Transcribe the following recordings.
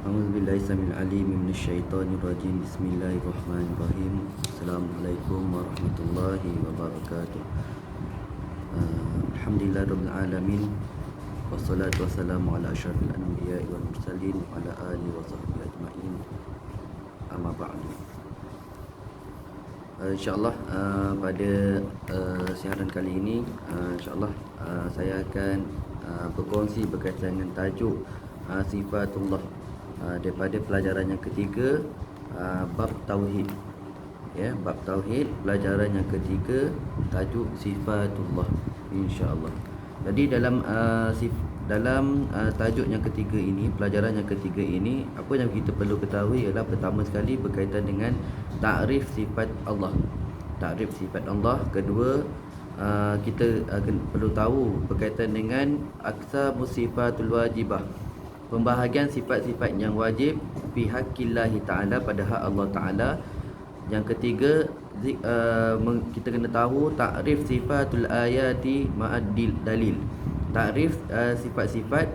A'udzubillahi samil alim minasyaitonir rajim. Bismillahirrahmanirrahim. Assalamualaikum warahmatullahi wabarakatuh. Alhamdulillahirabbil alamin. Wassalatu wassalamu ala asyrafil anbiya'i wal mursalin wa ala alihi wa sahbihi ajma'in. Amma ba'du. InsyaAllah pada siaran kali ini InsyaAllah saya akan berkongsi berkaitan dengan tajuk sifatullah daripada pelajaran yang ketiga, bab tauhid. Ya, bab tauhid, pelajaran yang ketiga, tajuk sifatullah, insya-Allah. Jadi dalam tajuk yang ketiga ini, pelajaran yang ketiga ini, apa yang kita perlu ketahui ialah pertama sekali berkaitan dengan takrif sifat Allah. Takrif sifat Allah. Kedua, kita perlu tahu berkaitan dengan aqsamu sifatul wajibah, pembahagian sifat-sifat yang wajib fi haqqillahi ta'ala, pada hak Allah Ta'ala. Yang ketiga, kita kena tahu takrif sifatul ayati ma'ad dalil. Takrif sifat-sifat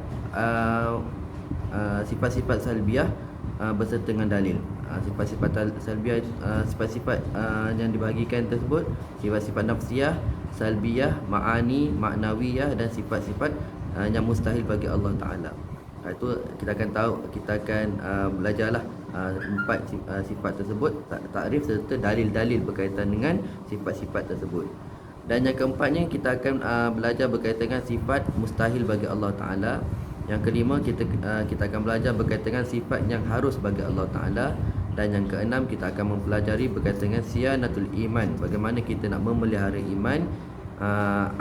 sifat-sifat salbiah berserta dengan dalil. Sifat-sifat salbiah, sifat-sifat yang dibahagikan tersebut, sifat-sifat nafsiyah, salbiyah, ma'ani, maknawiyah, dan sifat-sifat yang mustahil bagi Allah Ta'ala. Itu kita akan tahu, kita akan belajarlah empat sifat tersebut, takrif serta dalil-dalil berkaitan dengan sifat-sifat tersebut. Dan yang keempatnya, kita akan belajar berkaitan dengan sifat mustahil bagi Allah Ta'ala. Yang kelima, kita akan belajar berkaitan dengan sifat yang harus bagi Allah Ta'ala. Dan yang keenam, kita akan mempelajari berkaitan dengan siyanatul iman, bagaimana kita nak memelihara iman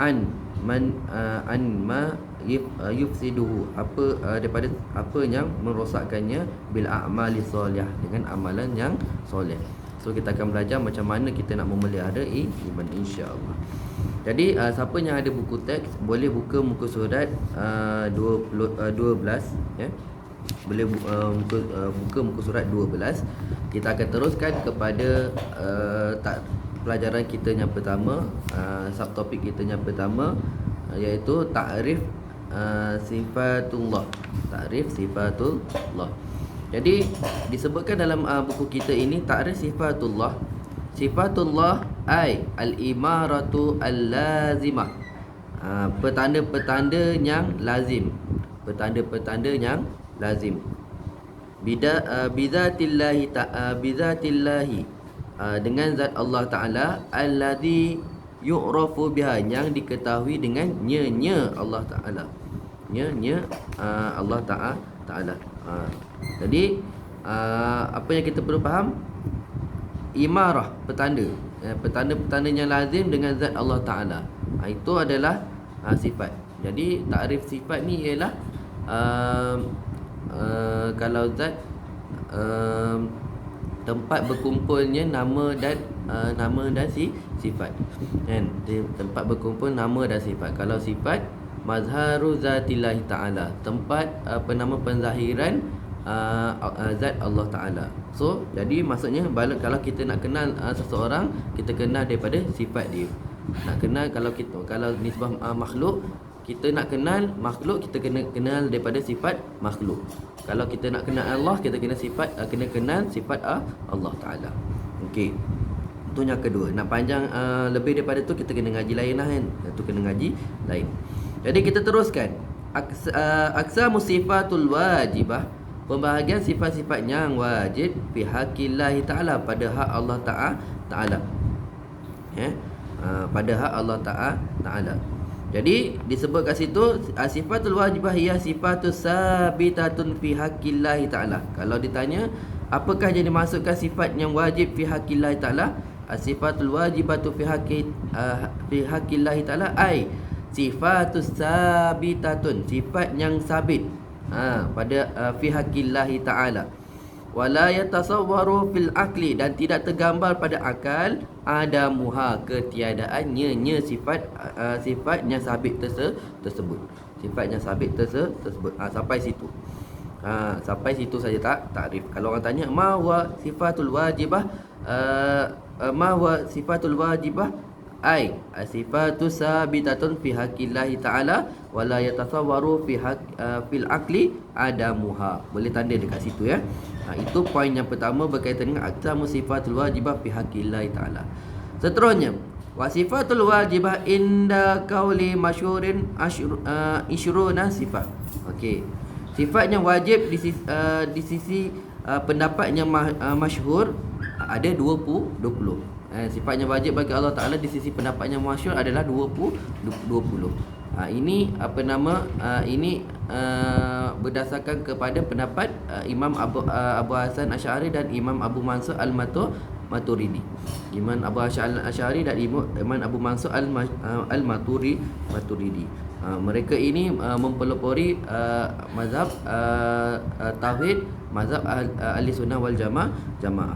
an ma yufsiduhu, daripada apa yang merosakkannya, bil a'mali solihah, dengan amalan yang soleh. So kita akan belajar macam mana kita nak memelihara iman, insya-Allah. Jadi siapa yang ada buku teks boleh buka muka surat 12 ya. Boleh buka muka surat 12. Kita akan teruskan kepada pelajaran kita yang pertama, subtopik kita yang pertama, iaitu takrif sifatullah. Takrif sifatullah. Jadi disebutkan dalam buku kita ini, takrif sifatullah. Sifatullah ay al-imaratu al-lazimah, petanda-petanda yang lazim. Petanda-petanda yang lazim. Bizatillahi dengan zat Allah Ta'ala, alladhi yu'rafu biha, yang diketahui dengan nya Allah Ta'ala. Nya Allah Ta'ala. Jadi apa yang kita perlu faham? Imarah, petanda, petanda-petanda yang lazim dengan zat Allah Ta'ala, itu adalah sifat. Jadi takrif sifat ni ialah kalau zat, tempat berkumpulnya nama dan sifat, kan? Tempat berkumpul nama dan sifat. Kalau sifat, mazharu zatillahi ta'ala, tempat penzahiran zat Allah Ta'ala. So jadi maksudnya, kalau kita nak kenal seseorang, kita kenal daripada sifat dia. Nak kenal, kalau nisbah makhluk, kita nak kenal makhluk, kita kena kenal daripada sifat makhluk. Kalau kita nak kenal Allah, kita kena kenal sifat Allah Ta'ala. Okey. Itu yang kedua. Nak panjang lebih daripada tu, kita kena ngaji lain lah, kan? Itu kena ngaji lain. Jadi kita teruskan. Aqsamu sifatul wajibah, pembahagian sifat-sifat yang wajib fi haqqillahi ta'ala, pada hak Allah Ta'ala. Ya. Pada hak Allah Ta'ala. Jadi disebut kat situ, sifatul wajibah hiya sifatus sabitatun fi haqqillahi ta'ala. Kalau ditanya apakah yang dimaksudkan sifat yang wajib fi haqqillahi ta'ala, sifatul wajibatu fi haqqillahi ta'ala ay sifatus sabitatun, sifat yang sabit pada fi haqqillahi ta'ala. Wala yatasawwaru fil akli, dan tidak tergambar pada akal, adamuha, ketiadaannya sifat yang sabit tersebut. Sifat yang sabit tersebut. Sampai situ. Sampai situ saja takrif. Kalau orang tanya ma huwa sifatul wajibah, Ai sifatu sabitatun fi haqqillahi ta'ala wala yatasawwaru fil aqli adamuha. Boleh tanda dekat situ ya. Itu poin yang pertama berkaitan dengan aqsamu sifatul wajibah fi haqqillahi ta'ala. Seterusnya, wa sifatul wajibah inda qauli masyhurin isyruna sifat. Okey. Sifat yang wajib di sisi pendapat yang masyhur ada 20. Sifat yang wajib bagi Allah Ta'ala di sisi pendapat yang masyhur adalah 20. Ini ini berdasarkan kepada pendapat Imam Abu Hasan Asy'ari dan Imam Abu Mansur Al-Maturidi. Imam Abu Hasan Asy'ari dan Imam Abu Mansur Al-Maturidi. Mereka ini mempelopori mazhab tauhid, mazhab ahli sunnah wal jamaah.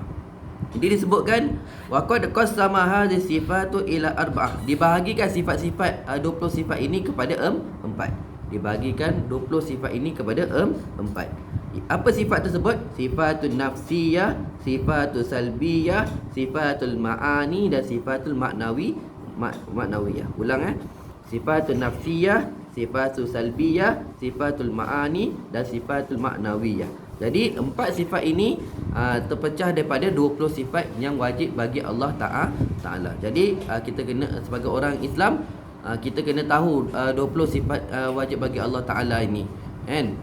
Jadi disebutkan waqad qassama hadhihi sifatu ila arba'ah. Dibahagikan sifat-sifat 20 sifat ini kepada 4. Dibahagikan 20 sifat ini kepada 4. Apa sifat tersebut? Sifatul nafsiyah, sifatul salbiyah, sifatul ma'ani dan sifatul ma'nawiyah. Ulang sifatul nafsiyah, sifatul salbiyah, sifatul ma'ani dan sifatul ma'nawiyah. Jadi 4 sifat ini terpecah daripada 20 sifat yang wajib bagi Allah Ta'ala. Jadi kita kena sebagai orang Islam, kita kena tahu 20 sifat wajib bagi Allah Ta'ala ini, kan?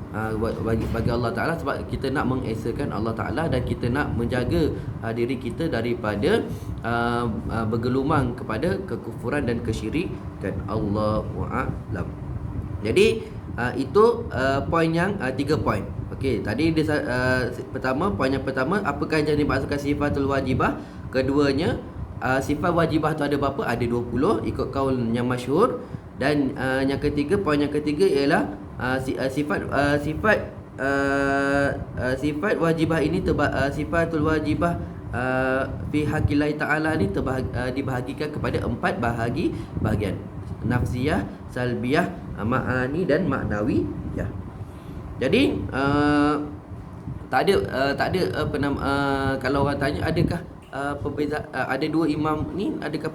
Bagi Allah Ta'ala, sebab kita nak mengesakan Allah Ta'ala dan kita nak menjaga diri kita daripada bergelumang kepada kekufuran dan kesyirikan. Allahu a'lam. Jadi itu poin yang 3 poin. Okey, tadi poin yang pertama, apakah yang dimaksudkan sifatul wajibah? Keduanya, sifat wajibah tu ada berapa? Ada 20 ikut kaul yang masyhur. Dan yang ketiga, poin yang ketiga ialah sifat wajibah ini sifatul wajibah fi haqqillahi ta'ala ni dibahagikan kepada 4 bahagian. Nafsiyah, salbiyah, ma'ani dan ma'nawiyah. Jadi tak ada kalau orang tanya adakah perbezaan, ada 2 imam ni, adakah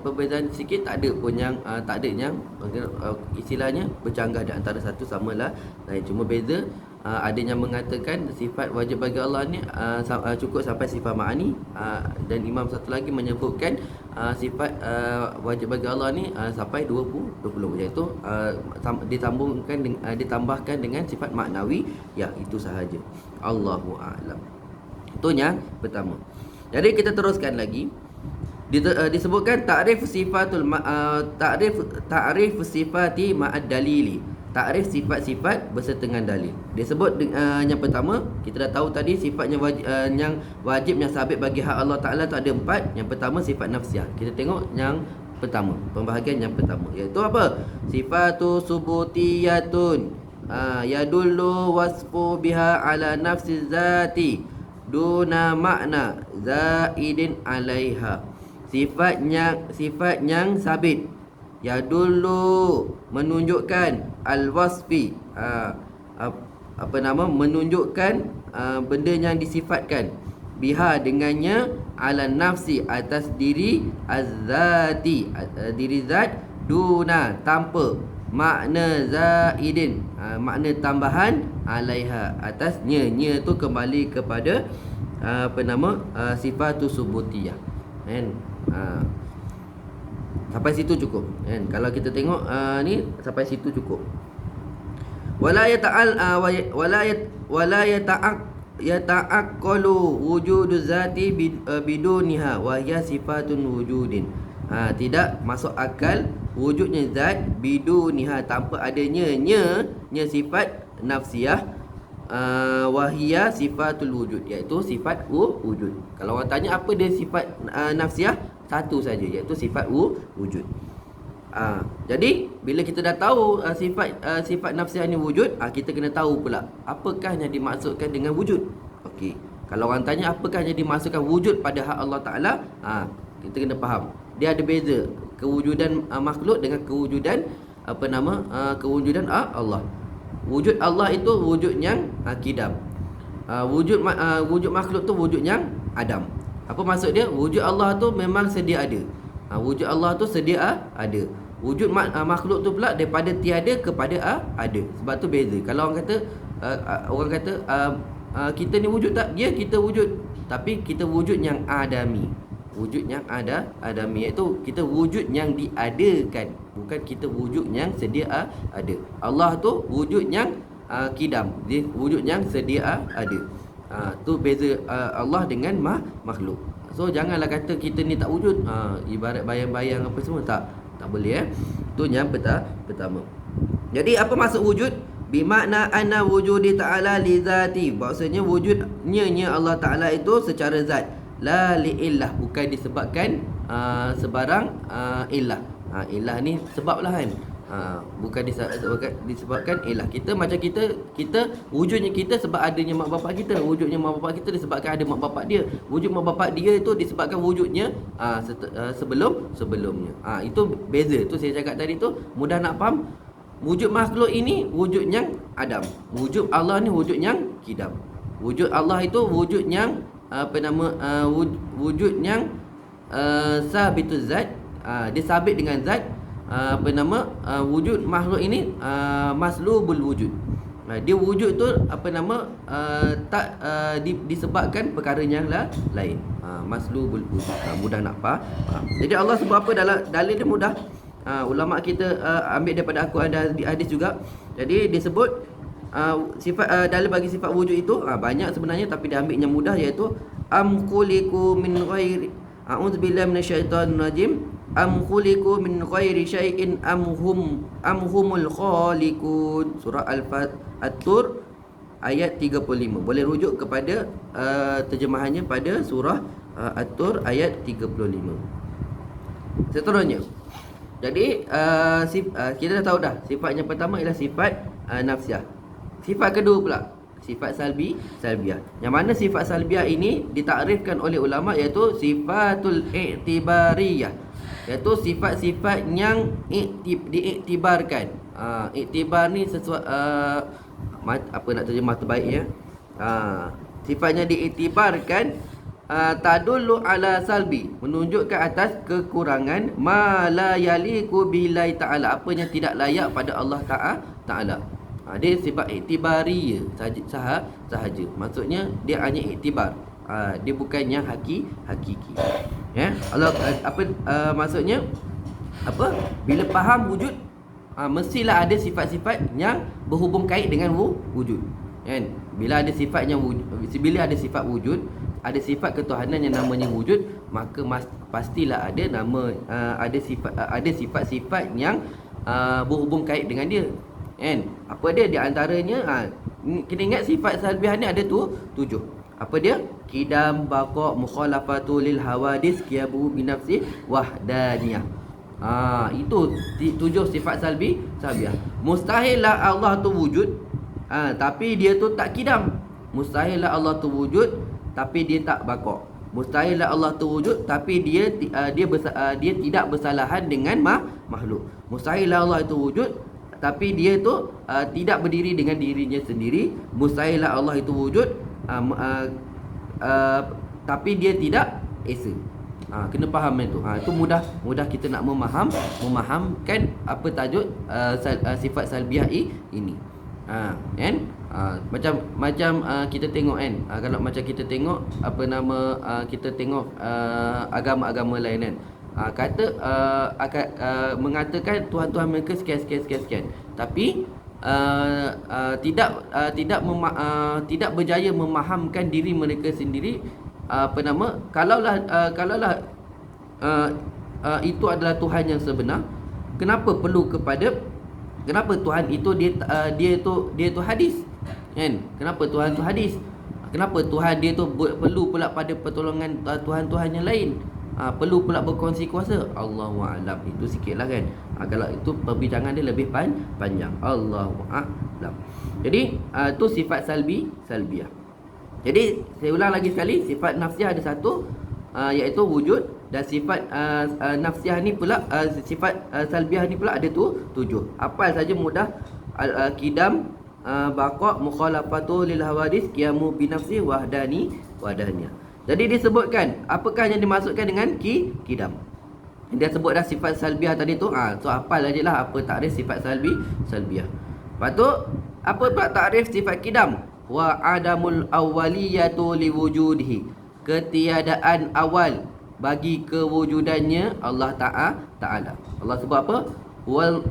perbezaan sikit? Tak ada pun yang tak ada yang istilahnya bercanggah di antara satu sama lain. Cuma beza ada yang mengatakan sifat wajib bagi Allah ni cukup sampai sifat ma'ani, dan imam satu lagi menyebutkan sifat wajib bagi Allah ni sampai 20 iaitu ditambahkan dengan sifat maknawi. Ya, itu sahaja. Allahu a'lam. Itu yang pertama. Jadi kita teruskan lagi. Disebutkan ta'rif sifati ma'ad dalili. Takrif sifat-sifat berserta dengan dalil. Dia sebut yang pertama, kita dah tahu tadi sifat yang wajib yang sabit bagi hak Allah Ta'ala tu ada 4. Yang pertama sifat nafsiyah. Kita tengok yang pertama, pembahagian yang pertama, iaitu apa? Sifatu subutiyatun yadullu wasfu biha ala nafsi zati duna makna zaidin alaiha. Sifat yang sabit, ya dulu menunjukkan al-wasfi, menunjukkan benda yang disifatkan, biha dengannya, ala nafsi atas diri, az-zati diri zat, duna tanpa, makna zaidin makna tambahan, alaiha atasnya. Nya tu kembali kepada sifatu subutiyah, kan? Sampai situ cukup, kan? Kalau kita tengok ni sampai situ cukup. Wala yata'aqqalu wujudu zati biduniha wa hiya sifatun wujudin. Tidak masuk akal wujudnya zat biduniha, tanpa adanya nya sifat nafsiyah, wahia sifatul wujud, iaitu sifat wujud. Kalau orang tanya apa dia sifat nafsiyah, satu saja, iaitu sifat wujud. Jadi bila kita dah tahu sifat nafsiyah ni wujud, kita kena tahu pula apakah yang dimaksudkan dengan wujud. Okey, kalau orang tanya apakah yang dimaksudkan wujud pada hak Allah Ta'ala, kita kena faham dia ada beza kewujudan makhluk dengan kewujudan kewujudan Allah. Wujud Allah itu wujud yang kidam. Wujud makhluk tu wujud yang adam. Apa maksud dia? Wujud Allah tu memang sedia ada. Wujud Allah tu sedia ada. Wujud makhluk tu pula daripada tiada kepada ada. Sebab tu beza. Kalau orang kata kita ni wujud tak? Ya, kita wujud. Tapi kita wujud yang adami. Wujud yang adami, iaitu kita wujud yang diadakan, bukan kita wujud yang sedia ada. Allah tu wujud yang kidam, dia wujud yang sedia ada. Tu beza Allah dengan makhluk. So janganlah kata kita ni tak wujud, ibarat bayang-bayang apa semua, tak boleh. Tu yang pertama. Jadi apa maksud wujud? Bimakna anna wujudi ta'ala li zati. Maksudnya wujudnya Allah Ta'ala itu secara zat, la li illah, bukan disebabkan sebarang illah. Illah ni sebab lah kan. Bukan disebabkan illah. Kita macam kita wujudnya kita sebab adanya mak bapak kita. Wujudnya mak bapak kita disebabkan ada mak bapak dia. Wujud mak bapak dia itu disebabkan wujudnya sebelumnya. Itu beza. Tu saya cakap tadi tu mudah nak faham. Wujud makhluk ini wujud yang adam. Wujud Allah ni wujud yang kidam. Wujud Allah itu wujud yang wujud yang sabituz zat. Dia sabit dengan zat. Wujud makhluk ini maslubul wujud. Dia wujud tu tak disebabkan perkara yang lain. Maslubul wujud. Mudah nak faham. Jadi Allah sebut apa dalam dalil dia mudah. Ulama kita ambil daripada Al-Quran dan hadis juga. Jadi disebut sifat dalil bagi sifat wujud itu banyak sebenarnya, tapi dia ambil yang mudah, iaitu am khuliqu min ghairi, a'udzubillahi minasyaitonir rajim, am khuliqu min ghairi syai'in am humul khaliqun. Surah At-Tur ayat 35. Boleh rujuk kepada terjemahannya pada surah At-Tur ayat 35. Seterusnya, jadi kita dah tahu dah, sifat yang pertama ialah sifat nafsiah. Sifat kedua pula sifat salbiah. Yang mana sifat salbiah ini ditakrifkan oleh ulama, iaitu sifatul i'tibariyah, iaitu sifat-sifat yang diiktibarkan. Iktibar ni sesuatu apa nak terjemah terbaiknya? Sifatnya diiktibarkan, tadullu ala salbi, menunjukkan atas kekurangan, ma la yaliqu billahi ta'ala, apa yang tidak layak pada Allah Ta'ala. Dia sifat iktibariyah sahaja. Maksudnya dia hanya iktibar. Dia bukan yang hakiki. Ya. Allah maksudnya apa? Bila faham wujud, mestilah ada sifat-sifat yang berhubung kait dengan wujud. Kan? Bila ada sifat wujud, ada sifat ketuhanan yang namanya wujud, maka pastilah ada sifat-sifat yang berhubung kait dengan dia. Kan? Apa dia? Di antaranya kita ingat sifat salbiah ni ada 7. Apa dia? Qidam, baqa', mukhalafatu lil hawadis, qiyabu bi nafsi, wahdaniyah. Itu 7 sifat salbiah. Mustahillah Allah tu wujud, tapi dia tu tak qidam. Mustahillah Allah tu wujud, tapi dia tak baqa'. Mustahillah Allah tu wujud, tapi dia tidak bersalahan dengan makhluk. Mustahillah Allah itu wujud, tapi dia tu tidak berdiri dengan dirinya sendiri. Mustahillah Allah itu wujud, tapi dia tidak esa. Kena faham itu. Itu mudah kita nak memahamkan apa tajuk sifat salbiah ini. Kan? Macam kita tengok kan, kalau macam kita tengok kita tengok agama-agama lain kan, mengatakan Tuhan Mereka sekian, tapi tidak berjaya memahamkan diri mereka sendiri. Kalaulah itu adalah Tuhan yang sebenar, kenapa Tuhan itu dia tu hadis, kan? Kenapa Tuhan tu hadis? Kenapa Tuhan dia tu perlu pula pada pertolongan Tuhan-Tuhan yang lain? Perlu pula berkongsi kuasa. Allahu a'lam. Itu sikitlah kan. Kalau itu perbincangan dia lebih panjang. Allahu a'lam. Jadi tu sifat salbiah. Jadi saya ulang lagi sekali, sifat nafsiah ada 1, iaitu wujud, dan sifat nafsiah ni pula sifat salbiah ni pula ada 7. Hafal saja mudah. Qidam, baqa', mukhalafatu lil hawadis, qiyamu bi nafsi, wahdaniyah. Jadi disebutkan apakah yang dimaksudkan dengan qidam. Dia sebut dah sifat salbiah tadi tu. So hafal aje lah apa takrif sifat salbiah. Lepas tu apa pula takrif sifat qidam? Wa adamul awwaliyatu liwujudihi. Ketiadaan awal bagi kewujudannya Allah Ta'ala. Allah sebut apa? Huwal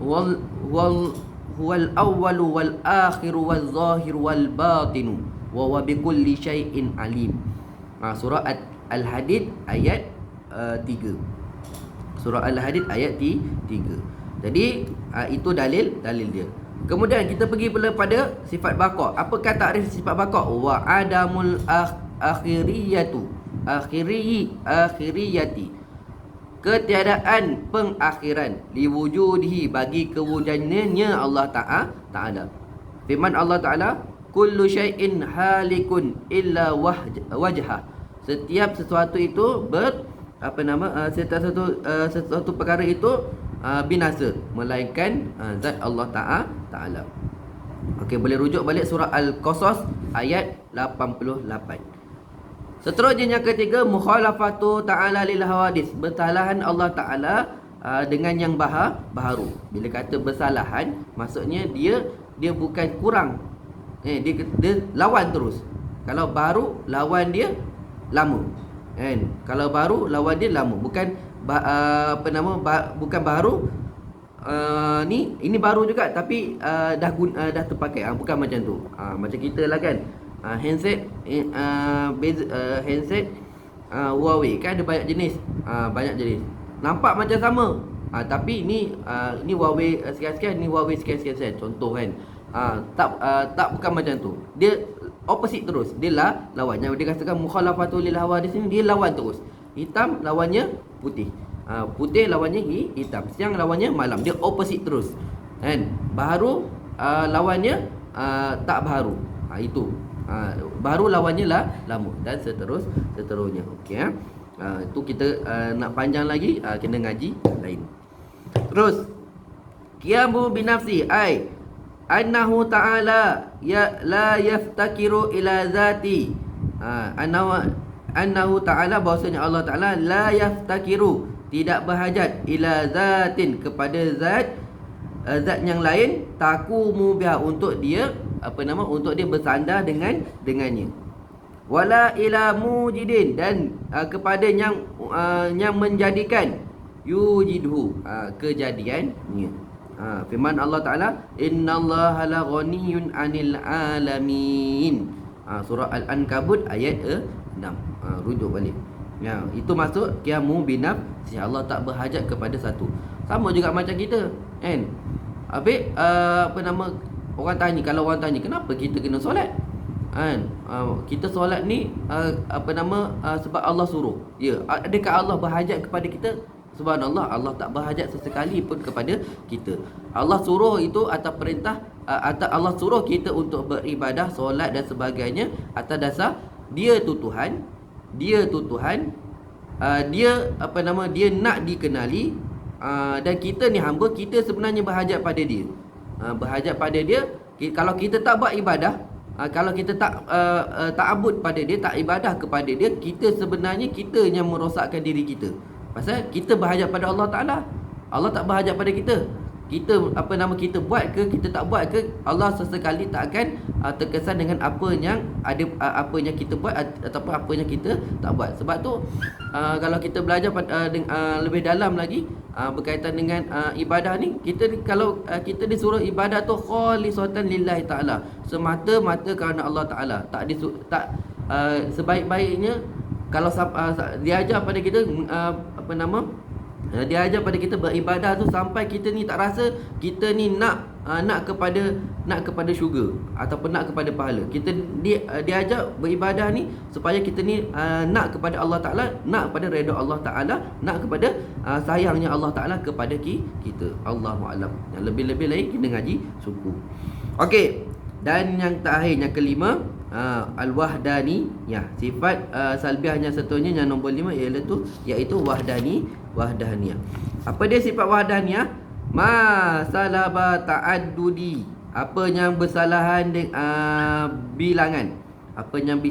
awwalu wal akhiru wal zahiru wal batinu wa huwa bikulli syai'in alim. Surah Al-Hadid ayat 3. Surah Al-Hadid ayat 3. Jadi itu dalil dia. Kemudian kita pergi pula pada sifat baqa. Apakah takrif sifat baqa? Wa adamul akhiriyati. Ketiadaan pengakhiran liwujudihi bagi kewujudannya Allah Ta'ala. Firman Allah Ta'ala, kullu syai'in halikun illa wajhah. Setiap sesuatu itu sesuatu perkara itu binasa melainkan zat Allah Ta'ala. Okey, boleh rujuk balik surah Al-Qasas ayat 88. Seterusnya yang ketiga, mukhalafatu ta'ala lil hawadis. Bersalahan Allah Ta'ala dengan yang baharu. Bila kata bersalahan, maksudnya dia bukan kurang. Dia lawan terus. Kalau baru, lawan dia lama. Kan? Kalau baru, lawan dia lama. Bukan bukan baru. Ini baru juga tapi dah terpakai. Bukan macam tu. Macam kita lah kan. Handset handset Huawei kan ada banyak jenis. Nampak macam sama. Tapi ni Huawei sekian-sekian, ni Huawei sekian-sekian. Contoh kan. Tak bukan macam tu. Dia opposite terus. Dia lawan. Yang dia katakan mukhalafatul lil hawadis ni, dia lawan terus. Hitam lawannya putih. Putih lawannya hitam. Siang lawannya malam. Dia opposite terus. Kan? Baharu lawannya tak baharu. Itu. Baru lawannya lama dan seterusnya. Okey. Itu kita nak panjang lagi kena ngaji lain. Terus qiyamu binafsi ai annahu ta'ala la yaftakiru ila zati. Annahu ta'ala, bahawasanya Allah Ta'ala la yaftakiru, tidak berhajat, ila zatin, kepada zat yang lain, taqumu biha, untuk dia untuk dia bersandar dengannya. Wala ila mujidin, dan kepada yang menjadikan, yujidhu, kejadiannya. Firman Allah Ta'ala, innallaha la ghaniyun 'anil alamin. Surah Al-Ankabut ayat 6. Rujuk balik. Itu maksud qiyamu binafsi. Allah tak berhajat kepada satu. Sama juga macam kita, kan? Habis orang tanya, kalau orang tanya kenapa kita kena solat, kan? Kita solat ni sebab Allah suruh. Ya, adakah Allah berhajat kepada kita? Subhanallah, Allah tak berhajat sesekali pun kepada kita. Allah suruh itu atas perintah, Allah suruh kita untuk beribadah, solat dan sebagainya atas dasar dia tu Tuhan, dia dia nak dikenali, dan kita ni hamba, kita sebenarnya berhajat pada dia. Berhajat pada dia. Kalau kita tak buat ibadah, kalau kita tak ta'abud pada dia, tak ibadah kepada dia, kita sebenarnya kita yang merosakkan diri kita. Pasal kita berhajat pada Allah Ta'ala. Allah tak berhajat pada kita. Kita kita buat ke, kita tak buat ke, Allah sesekali tak akan terkesan dengan apa yang kita buat ataupun apa yang kita tak buat. Sebab tu kalau kita belajar lebih dalam lagi berkaitan dengan ibadah ni, kalau kita disuruh ibadah tu khalisatan lillahi ta'ala, semata-mata kerana Allah Ta'ala. Sebaik-baiknya kalau diajar pada kita diajar pada kita beribadah tu sampai kita ni tak rasa kita ni nak kepada syurga ataupun nak kepada pahala. Kita diajar beribadah ni supaya kita ni nak kepada Allah Ta'ala, nak kepada redha Allah Ta'ala, nak kepada sayangnya Allah Ta'ala kepada kita. Allahu'alam. Yang lebih-lebih lagi kita ngaji suku. Okey. Dan yang terakhir, yang kelima, al-wahdaniyah. Sifat salbiahnya seterusnya yang nombor 5 iaitu wahdaniyah. Apa dia sifat wahdaniyah? Ma salaba ta'addudi, apa yang bersalahan dengan bilangan. apa yang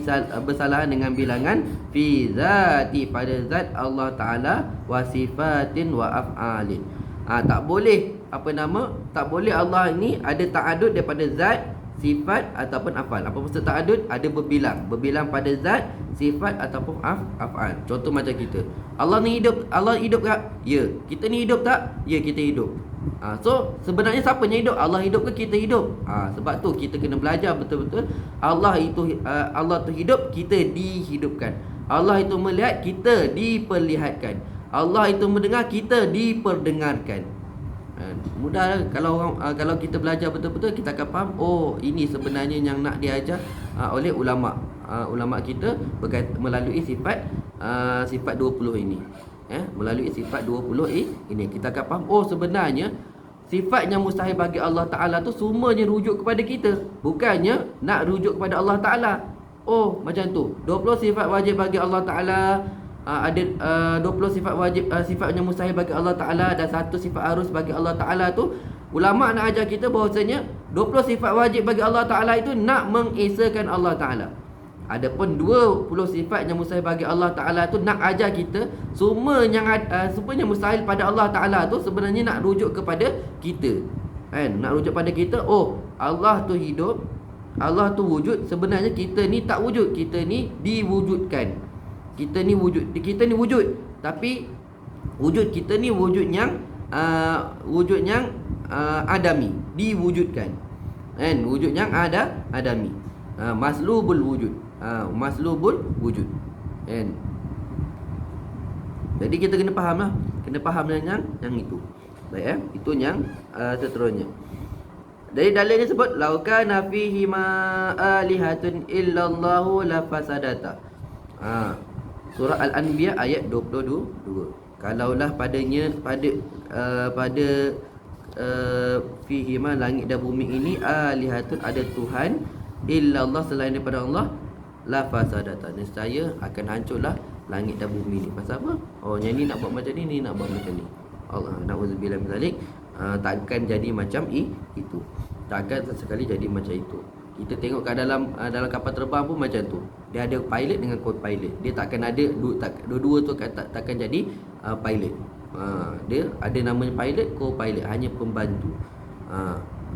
bersalahan dengan bilangan fi zati, pada zat Allah Ta'ala, wa sifatin wa af'alin. Tak boleh tak boleh Allah ni ada ta'adud daripada zat, sifat ataupun afal. Apa maksud ta'adud? Ada berbilang pada zat, sifat ataupun afal. Contoh macam kita, Allah hidup tak? Ya. Kita ni hidup tak? Ya, kita hidup. So sebenarnya siapa yang hidup? Allah hidup ke kita hidup? Sebab tu kita kena belajar betul-betul. Allah tu hidup, kita dihidupkan. Allah itu melihat, kita diperlihatkan. Allah itu mendengar, kita diperdengarkan. Mudah kalau kita belajar betul-betul, kita akan faham, oh ini sebenarnya yang nak diajar oleh ulama kita melalui sifat 20 ini. Melalui sifat 20 ini kita akan faham, oh sebenarnya sifat yang mustahil bagi Allah Ta'ala tu semuanya rujuk kepada kita, bukannya nak rujuk kepada Allah Ta'ala. Oh macam tu, 20 sifat wajib bagi Allah Ta'ala, ada 20 sifat wajib, sifat yang mustahil bagi Allah Ta'ala, dan satu sifat harus bagi Allah Ta'ala tu. Ulama nak ajar kita bahawasanya 20 sifat wajib bagi Allah Ta'ala itu nak mengesakan Allah Ta'ala. Adapun 20 sifat yang mustahil bagi Allah Ta'ala tu nak ajar kita semua yang mustahil pada Allah Ta'ala tu sebenarnya nak rujuk kepada kita. Nak rujuk pada kita, oh Allah tu hidup, Allah tu wujud, sebenarnya kita ni tak wujud, kita ni diwujudkan. Kita ni wujud, tapi wujud kita ni wujud yang adami, diwujudkan. Wujud yang adami. Maslubul wujud. Maslubul wujud. Jadi kita kena faham yang itu. Baik, itu yang seterusnya. Dari dalil ni sebut laukana fihi ma alihatun illallahu lafasadata. Surah Al-Anbiya ayat 22. Kalaulah pada fihi ma, langit dan bumi ini, alihatun, ada Tuhan, illallah, selain daripada Allah, la fasadata, nescaya akan hancurlah langit dan bumi ni. Pasal apa? Oh, yang ni nak buat macam ni nak buat macam ni. Allah na'udzubillah min zalik. Takkan jadi macam itu. Takkan sesekali jadi macam itu. Kita tengok kat dalam kapal terbang pun macam tu. Dia ada pilot dengan co-pilot. Dia takkan ada dua-dua tu takkan jadi pilot. Dia ada namanya pilot, co-pilot, hanya pembantu.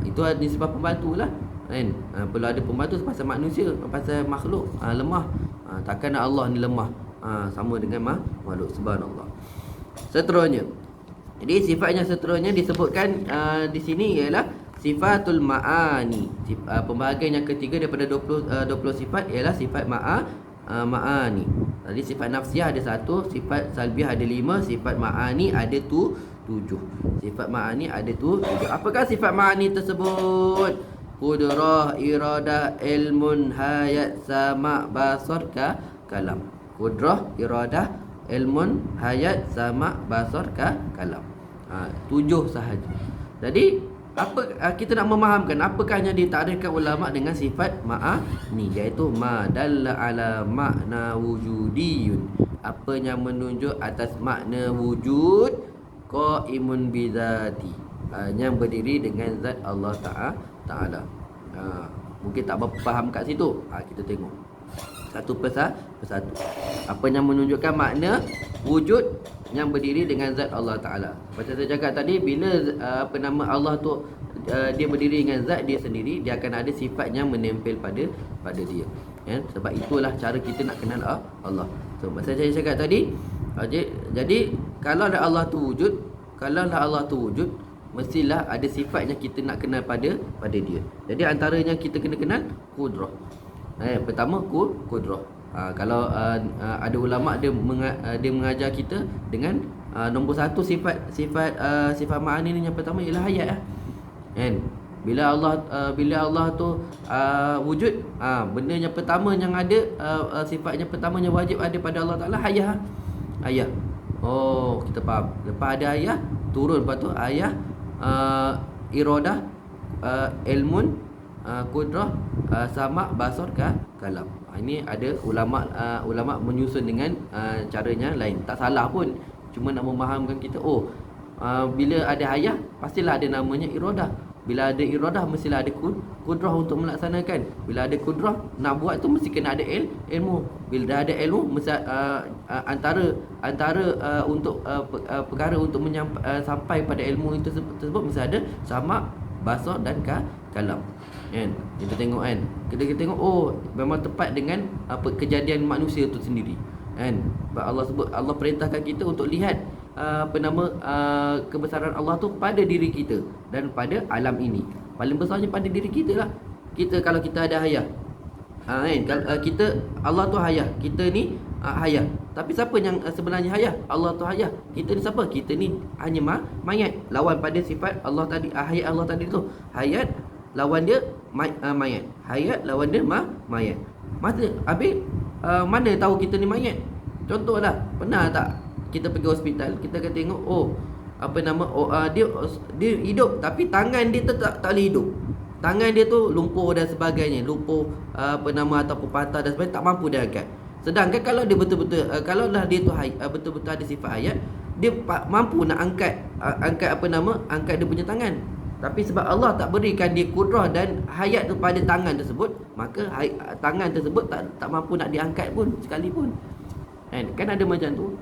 Itu ada sebab pembantu lah kan. Perlu ada pembantu pasal manusia, pasal makhluk lemah. Takkan Allah ni lemah. Sama dengan makhluk, subhanallah. Seterusnya, jadi sifatnya seterusnya disebutkan di sini ialah sifatul ma'ani. Pembahagian yang ketiga daripada 20 sifat ialah sifat ma'ani. Tadi sifat nafsiyah ada 1, sifat salbiah ada 5, sifat ma'ani ada 7. Sifat ma'ani ada 7. Apakah sifat ma'ani tersebut? Qudrah, iradah, ilmun, hayat, sama', basar, kalam. Qudrah, iradah, ilmun, hayat, sama', basar, kalam. 7 sahaja. Jadi kita nak memahamkan apakah yang ditakdirkan ulama dengan sifat ma'ani, iaitu ma dalla ala makna wujudiyun, apa yang menunjuk atas makna wujud, qaimun bizati, yang berdiri dengan zat Allah Ta'ala. Mungkin tak berapa faham kat situ. Kita tengok satu persatu. Apa yang menunjukkan makna wujud yang berdiri dengan zat Allah Ta'ala. Macam saya cakap tadi, bila Allah tu dia berdiri dengan zat dia sendiri, dia akan ada sifat yang menempel pada dia. Sebab itulah cara kita nak kenal Allah. So macam saya cakap tadi, jadi kalau Allah tu wujud, mestilah ada sifat yang kita nak kenal pada dia. Jadi antaranya kita kena kenal qudrah. Pertama qudrah. Kalau ada ulama dia mengajar kita dengan nombor 1 sifat ma'ani ni, yang pertama ialah hayat. Bila Allah tu wujud, benda yang pertama yang ada, sifat yang pertama yang wajib ada pada Allah Ta'ala hayat. Oh, kita faham. Lepas ada ayah, turun, lepas tu ayah, iradah, ilmun, qudrah, sama', basar, kalam. Ini ada ulama menyusun dengan caranya lain. Tak salah pun, cuma nak memahamkan kita, bila ada ayah pastilah ada namanya iradah. Bila ada iradah mestilah ada kudrah untuk melaksanakan. Bila ada kudrah nak buat tu mesti kena ada ilmu. Bila dah ada ilmu mesti antara untuk perkara untuk sampai pada ilmu itu tersebut mesti ada sama, basar dan kalam. Kan? Kita tengok kan. Kita tengok memang tepat dengan kejadian manusia itu sendiri. Kan? Allah sebut, Allah perintahkan kita untuk lihat kebesaran Allah tu pada diri kita dan pada alam ini. Paling besarnya pada diri kita lah. Kalau kita ada hayah, kan? Kita, Allah tu hayah, kita ni hayah. Tapi siapa yang sebenarnya hayah? Allah tu hayah. Kita ni siapa? Kita ni hanya mayat. Lawan pada sifat Allah tadi, hayat Allah tadi tu. Hayat lawan dia mayat. Hayat lawan dia mayat. Habis mana tahu kita ni mayat? Contohlah, pernah tak kita pergi hospital, kita akan tengok dia hidup tapi tangan dia tak boleh hidup. Tangan dia tu lumpuh dan sebagainya, lumpuh ataupun patah dan sebagainya, tak mampu dia angkat. Sedangkan kalau dia betul-betul kalaulah dia tu betul-betul ada sifat hayat, dia mampu nak angkat angkat dia punya tangan. Tapi sebab Allah tak berikan dia kudrah dan hayat tu pada tangan tersebut, maka tangan tersebut tak mampu nak diangkat pun sekalipun. Kan ada macam tu.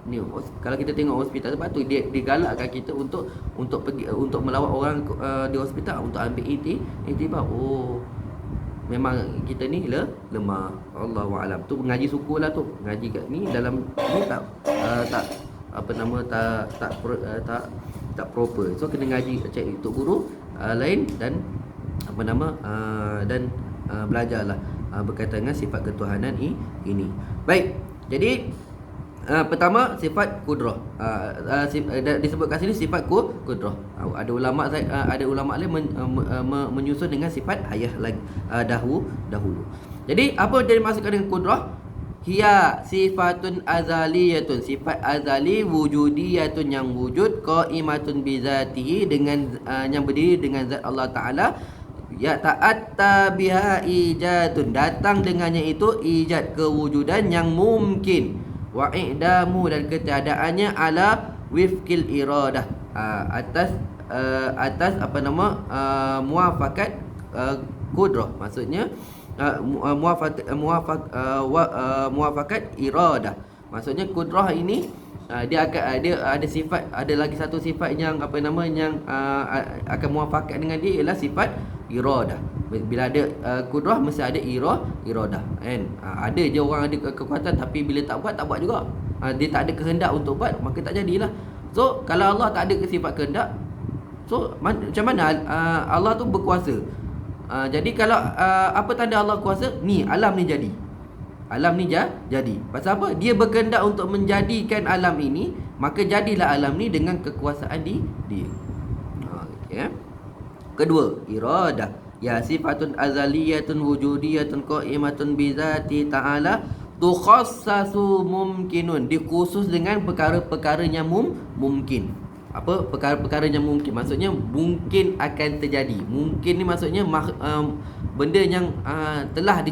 Ni kalau kita tengok hospital, sebab tu dia galakkan kita untuk pergi untuk melawat orang di hospital untuk ambil iktibar. Memang kita ni lemah. Allahu a'lam. Tu ngaji suku lah tu. Ngaji kat ni dalam ni tak proper. So kena ngaji cek untuk guru lain dan belajarlah berkaitan dengan sifat ketuhanan ini. Baik. Jadi pertama sifat kudrah. Disebut kat sini sifat kudrah. Ada ulama lain menyusun dengan sifat hayah lagi dahulu. Jadi apa yang dimaksudkan dengan kudrah? Hiya sifatun azaliyatun, sifat azali wujudiyatun yang wujud, qaimatun bizatihi, dengan yang berdiri dengan zat Allah Taala. Ya ta'atta biha ijadun, datang dengannya itu ijad, kewujudan yang mungkin, wa i'damu, dan ketiadaannya ala wifqil iradah, atas muafakat kudrah. Maksudnya muafakat iradah. Maksudnya kudrah ini dia ada sifat, ada lagi satu sifat yang akan muafakat dengan dia, ialah sifat iradah. Bila ada kudrah mesti ada iradah, kan? Ada je orang ada kekuatan tapi bila tak buat juga. Dia tak ada kehendak untuk buat, maka tak jadilah. So kalau Allah tak ada sifat kehendak, so macam mana Allah tu berkuasa? Jadi kalau apa tanda Allah kuasa? Ni alam ni jadi. Alam ni jadi. Pasal apa? Dia berkehendak untuk menjadikan alam ini, maka jadilah alam ni dengan kekuasaan dia. Okay. Kedua, iradah. Ya sifatun azaliyatun wujudiyatun qaimatun bizati ta'ala, tukhassasu mumkinun, dikhusus dengan perkara-perkara yang mungkin. Apa perkara-perkara yang mungkin? Maksudnya mungkin akan terjadi. Mungkin ni maksudnya benda yang telah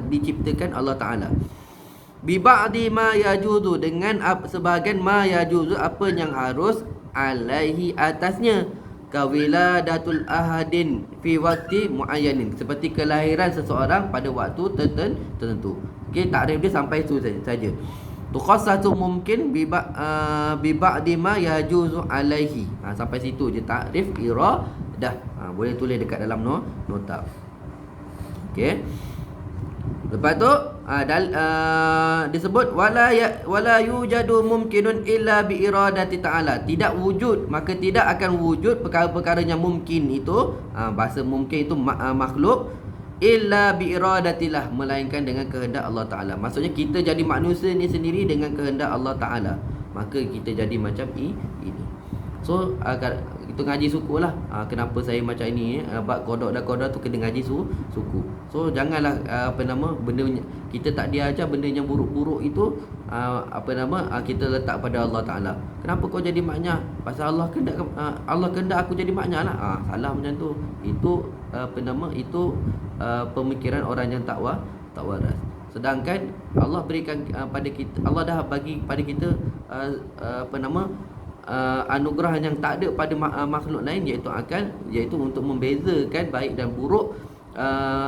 diciptakan Allah Taala. Bi ba'di ma yajuzu, dengan sebahagian ma yajuzu, apa yang harus, alaihi, atasnya, kawiladatul ahadin fi waqti muayyanin, seperti kelahiran seseorang pada waktu tertentu. Okey, takrif dia sampai itu saja. Tukhassatu mungkin bi ba'di ma yajuzu alaihi. Sampai situ je takrif iradah. Boleh tulis dekat dalam nota. Okey. Lepas tu disebut wala yujadu mumkinun illa bi iradati ta'ala. Tidak wujud, maka tidak akan wujud perkara-perkara yang mungkin itu, bahasa mungkin itu makhluk, illa bi iradatillah, melainkan dengan kehendak Allah Taala. Maksudnya kita jadi manusia ni sendiri dengan kehendak Allah Taala, maka kita jadi macam ini. So itu ngaji suku lah. Kenapa saya macam ini, bab kodok dan kodok tu kena ngaji suku. So janganlah benda kita tak diajar benda yang buruk-buruk itu kita letak pada Allah Taala. Kenapa kau jadi maknya? Pasal Allah kehendak aku jadi maknya lah. Salah macam tu. Itu pemikiran orang yang tak waras. Sedangkan Allah berikan pada kita, Allah dah bagi pada kita anugerah yang tak ada pada makhluk lain, iaitu akal, iaitu untuk membezakan baik dan buruk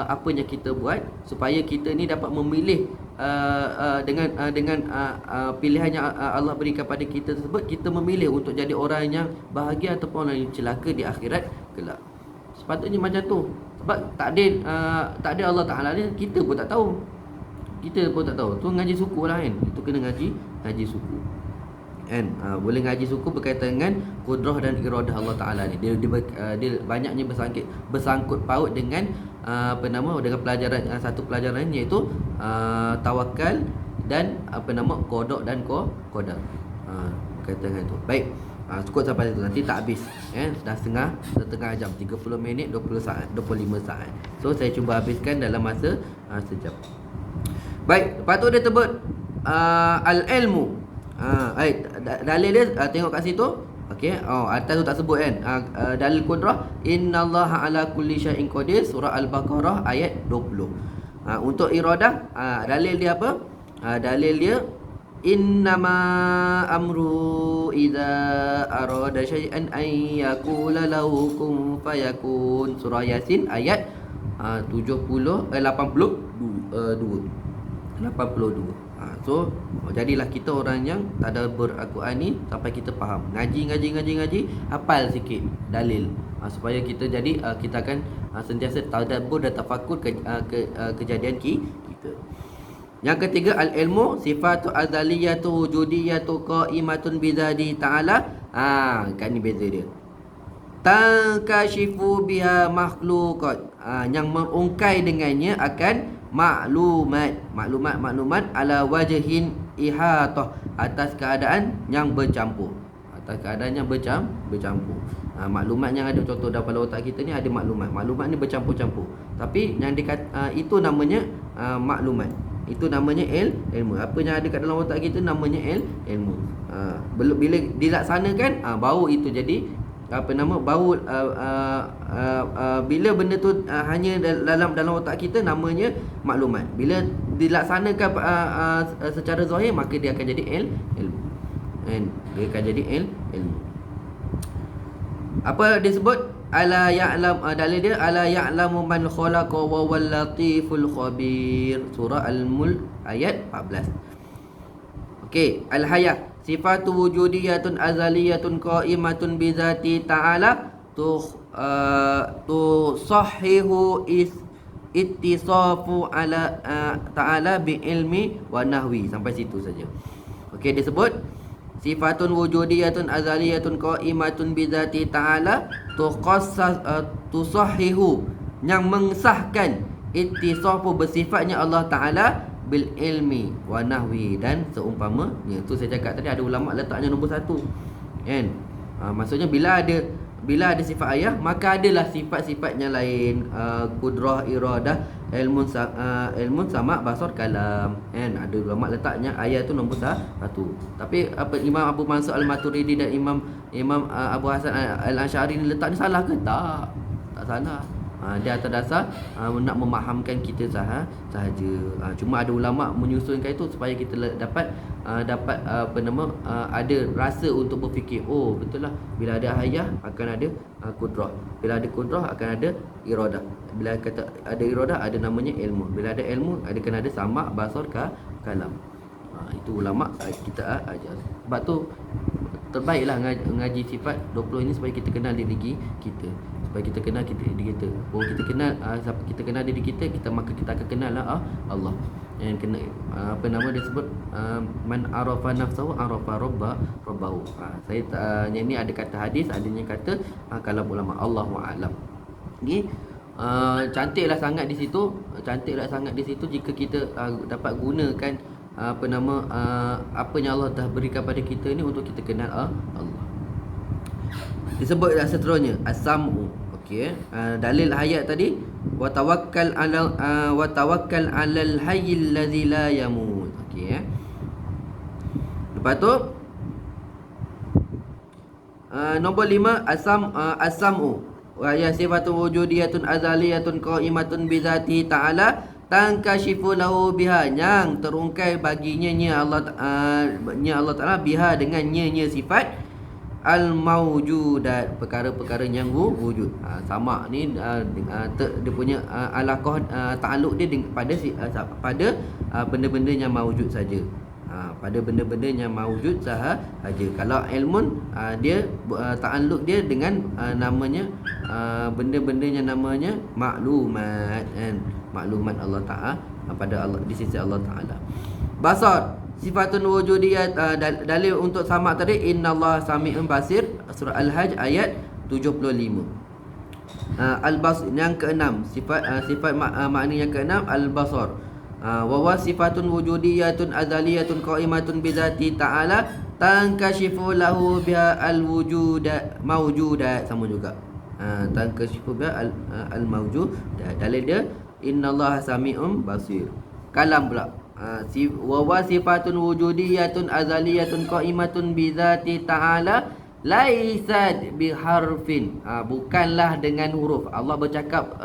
apa yang kita buat, supaya kita ni dapat memilih dengan pilihan yang Allah beri kepada kita tersebut, kita memilih untuk jadi orang yang bahagia ataupun orang yang celaka di akhirat kelak. Sepatutnya macam tu. Sebab takdir Allah Ta'ala ni kita pun tak tahu. Tu ngaji suku lah kan. Itu kena ngaji suku. Kan? Boleh ngaji suku berkaitan dengan kudrah dan iradah Allah Ta'ala ni. Dia banyaknya bersangkut paut dengan dengan pelajaran, satu pelajaran iaitu tawakal dan qada dan qadar. Berkaitan dengan tu. Baik. Cukup sampai situ, nanti tak habis. Dah setengah jam, 30 minit, 20 saat, 25 saat. So saya cuba habiskan dalam masa sejam. Baik, lepas tu dia sebut al-ilmu. Dalil dia tengok kat situ. Okey, atas tu tak sebut kan. Dalil kudrah, innallaha ala kulli syai'in qadir, surah al-Baqarah ayat 20. Untuk iradah, dalil dia apa? Dalil dia innama amru idza arada syai'an ay yaqula lahu kun fayakun, surah Yasin ayat 82. So jadilah kita orang yang tadabbur Al-Quran ni sampai kita faham. Ngaji, hafal sikit dalil, supaya kita jadi kita akan sentiasa tadabbur dan tafakur kejadian kita. Yang ketiga, al-ilmu sifatu azaliyatu wujudiyatu qaimatun bidzati ta'ala. Kat ni beza dia. Tankashifu biha makhluqat. Yang mengungkai dengannya akan maklumat ala wajhin ihatah, atas keadaan yang bercampur. Maklumat yang ada, contoh dalam otak kita ni ada maklumat ni bercampur-campur. Tapi yang itu namanya maklumat. Itu namanya ilmu. Apa yang ada kat dalam otak kita namanya ilmu. Bila dilaksanakan, baru itu jadi bila benda tu hanya dalam otak kita, namanya maklumat. Bila dilaksanakan secara zahir, maka dia akan jadi ilmu. Dia akan jadi ilmu. Apa disebut? Ala ya'lam, dalil dia ala ya'lamu man khalaqa wa huwal latiful khabir, surah Al-Mulk ayat 14. Okey, al-hayah sifatu wujudiyatun azaliyatun qaimatun bizati ta'ala tusahhihu ittisafu ala ta'ala bi ilmi wa nahwi. Sampai situ saja. Okey, disebut sifatun wujudiyatun azaliyatun qaimatun bizati ta'ala tusahhihu, yang mengesahkan ittisafu bersifatnya Allah Ta'ala bil ilmi wa nahwi, dan seumpamanya. Tu saya cakap tadi, ada ulama letaknya nombor 1 kan. Maksudnya bila ada sifat ayah, maka adalah sifat-sifatnya lain, kudrah, iradah, ilmu sama basar kalam kan. Ada ulama letaknya ayat tu nombor 1. Tapi Imam Abu Mansur Al-Maturidi dan Imam Abu Hasan Al-Asy'ari ni letaknya salah ke? Tak salah. Dia atas dasar nak memahamkan kita sahaja. Cuma ada ulama menyusunkan itu supaya kita dapat ada rasa untuk berfikir, oh betul lah, bila ada hayah akan ada kudrah, bila ada kudrah akan ada iradah, bila kata ada iradah ada namanya ilmu, bila ada ilmu ada sama basar kalam. Itu ulama kita ajar. Sebab tu terbaiklah ngaji sifat 20 ini supaya kita kenal diri kita, supaya kita kenal diri kita. Kita kenal kita kenal diri kita, maka kita akan kenal Allah. Yang kena dia sebut man arafa nafsahu arafa rabbahu. Yang ni ada kata hadis, adanya kata kalam ulama. Allahu a'lam. Okey. Cantiklah sangat di situ jika kita dapat gunakan apa yang Allah dah berikan pada kita ni untuk kita kenal Allah. Disebut seterusnya as-sam'u. Okey, dalil ayat tadi wa tawakkal 'alal hayyil ladzi la yamut. Okey, lepas tu nombor 5 as-sam'u wa ya sifatun wujudiyatun azaliyatun qaimatun bi dzati ta'ala tankashifu lahu biha, yang terungkai baginya Allah Ta'ala biha dengan nya sifat al-mawjudat, perkara-perkara yang wujud. Sama ni dia punya alaqah ta'alluq dia pada benda-benda yang mawujud saja. Pada benda-benda yang mawujud sahaja. Kalau ilmun dia ta'alluq dia dengan namanya benda-benda yang namanya maklumat, kan? Maklumat Allah Taala pada Allah, di sisi Allah Taala. Basar sifatun wujudiyah, dalil untuk sama tadi, innallaha sami'un basir, surah Al-Hajj ayat 75. Al-basir yang keenam, sifat makna yang keenam al-basar. Wa sifatun wujudiyatun azaliyatun qaimatun bi dzati ta'ala tankashifu lahu biha al-wujudat mawjudat, sama juga. Tankashifu biha al-mawjudat, dalil dia innallaha sami'un basir. Kalam pula, wa sifatun wujudiyatun azaliyatun qaimatun bi dzati ta'ala laisat biharfin, bukanlah dengan huruf. Allah bercakap,